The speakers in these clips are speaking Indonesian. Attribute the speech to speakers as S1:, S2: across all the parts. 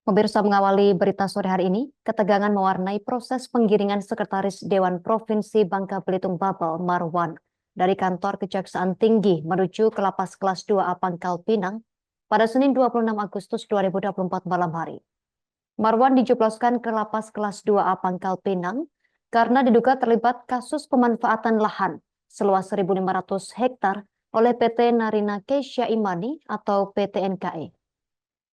S1: Pemirsa mengawali berita sore hari ini, ketegangan mewarnai proses penggiringan Sekretaris Dewan Provinsi Bangka Belitung Babel Marwan dari kantor Kejaksaan Tinggi menuju ke Lapas Kelas 2A Pangkal Pinang pada Senin 26 Agustus 2024 malam hari. Marwan dijebloskan ke Lapas Kelas 2A Pangkal Pinang karena diduga terlibat kasus pemanfaatan lahan seluas 1.500 hektar oleh PT Narina Kesia Imani atau PT NKI.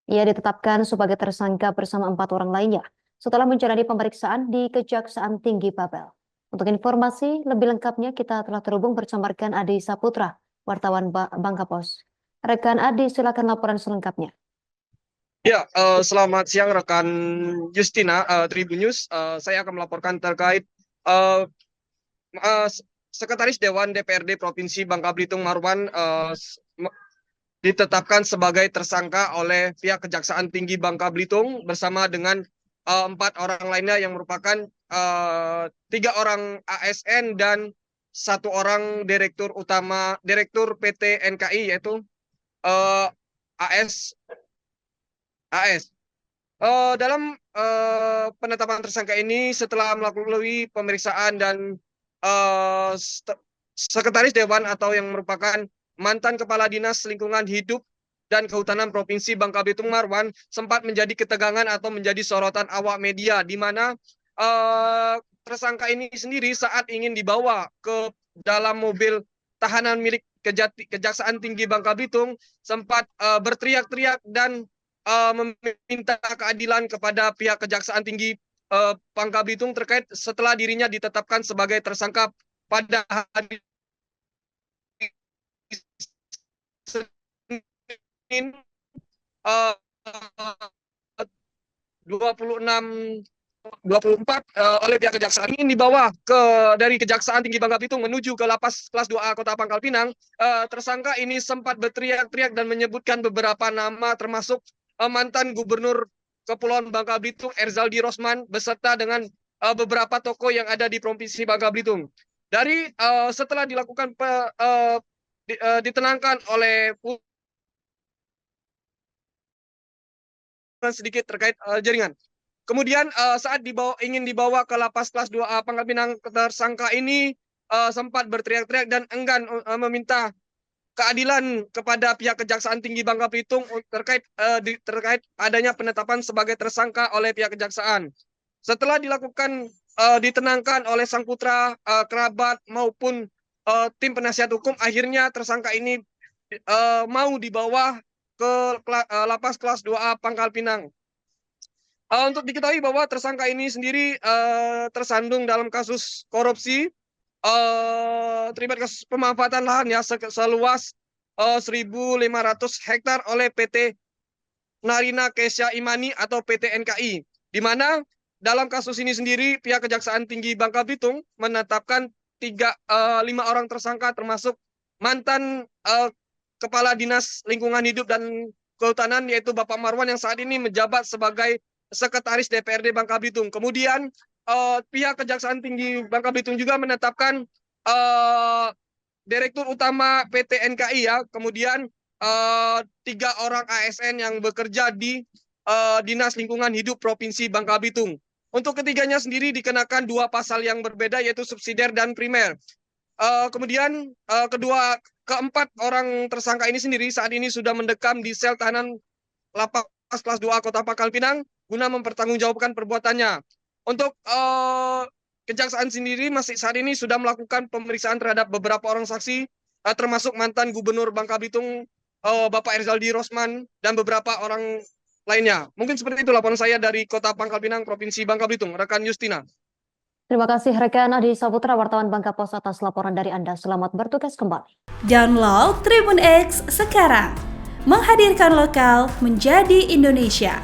S1: Ia ditetapkan sebagai tersangka bersama 4 orang lainnya setelah menjalani pemeriksaan di Kejaksaan Tinggi Babel. Untuk informasi lebih lengkapnya kita telah terhubung bersama rekan Adi Saputra, wartawan Bangka Pos. Rekan Adi, silakan laporan selengkapnya.
S2: Ya, selamat siang rekan Justina, Tribun News. Saya akan melaporkan terkait Sekretaris Dewan DPRD Provinsi Bangka Belitung Marwan ditetapkan sebagai tersangka oleh pihak Kejaksaan Tinggi Bangka Belitung bersama dengan 4 orang lainnya yang merupakan 3 orang ASN dan 1 orang direktur PT NKI yaitu AS. Dalam penetapan tersangka ini setelah melalui pemeriksaan dan Sekretaris Dewan atau yang merupakan mantan Kepala Dinas Lingkungan Hidup dan Kehutanan Provinsi Bangka Belitung Marwan sempat menjadi ketegangan atau menjadi sorotan awak media, di mana tersangka ini sendiri saat ingin dibawa ke dalam mobil tahanan milik Kejaksaan Tinggi Bangka Belitung sempat berteriak-teriak dan meminta keadilan kepada pihak Kejaksaan Tinggi Bangka Belitung terkait setelah dirinya ditetapkan sebagai tersangka pada hari Senin 24 oleh pihak kejaksaan ini dibawa dari Kejaksaan Tinggi Bangka Belitung menuju ke Lapas Kelas 2A Kota Pangkal Pinang. Tersangka ini sempat berteriak-teriak dan menyebutkan beberapa nama termasuk mantan Gubernur Kepulauan Bangka Belitung Erzaldi Rosman beserta dengan beberapa tokoh yang ada di Provinsi Bangka Belitung. Dari setelah dilakukan ditenangkan oleh sedikit terkait jaringan. Kemudian saat ingin dibawa ke Lapas Kelas 2A Pangkal Pinang, tersangka ini sempat berteriak-teriak dan enggan meminta keadilan kepada pihak Kejaksaan Tinggi Bangka Belitung terkait adanya penetapan sebagai tersangka oleh pihak kejaksaan. Setelah dilakukan ditenangkan oleh sang putra, kerabat maupun tim penasihat hukum, akhirnya tersangka ini mau dibawa ke Lapas Kelas 2A Pangkal Pinang. Untuk diketahui bahwa tersangka ini sendiri tersandung dalam kasus korupsi terlibat kasus pemanfaatan lahan ya seluas 1.500 hektar oleh PT Narina Kesia Imani atau PT NKI, di mana dalam kasus ini sendiri pihak Kejaksaan Tinggi Bangka Belitung menetapkan 5 orang tersangka termasuk mantan Kepala Dinas Lingkungan Hidup dan Kehutanan yaitu Bapak Marwan yang saat ini menjabat sebagai Sekretaris DPRD Bangka Belitung. Kemudian pihak Kejaksaan Tinggi Bangka Belitung juga menetapkan Direktur Utama PT NKI ya, kemudian 3 orang ASN yang bekerja di Dinas Lingkungan Hidup Provinsi Bangka Belitung. Untuk ketiganya sendiri dikenakan 2 pasal yang berbeda yaitu subsidiar dan primer. Kemudian keempat orang tersangka ini sendiri saat ini sudah mendekam di sel tahanan Lapas Kelas 2A Kota Pangkal Pinang guna mempertanggungjawabkan perbuatannya. Untuk kejaksaan sendiri masih saat ini sudah melakukan pemeriksaan terhadap beberapa orang saksi, termasuk mantan Gubernur Bangka Belitung Bapak Erzaldi Rosman dan beberapa orang lainnya. Mungkin seperti itu laporan saya dari Kota Pangkal Pinang, Provinsi Bangka Belitung. Rekan Justina.
S1: Terima kasih rekan Adi Saputra, wartawan Bangka Pos atas laporan dari Anda. Selamat bertugas kembali.
S3: Download Tribun X sekarang, menghadirkan lokal menjadi Indonesia.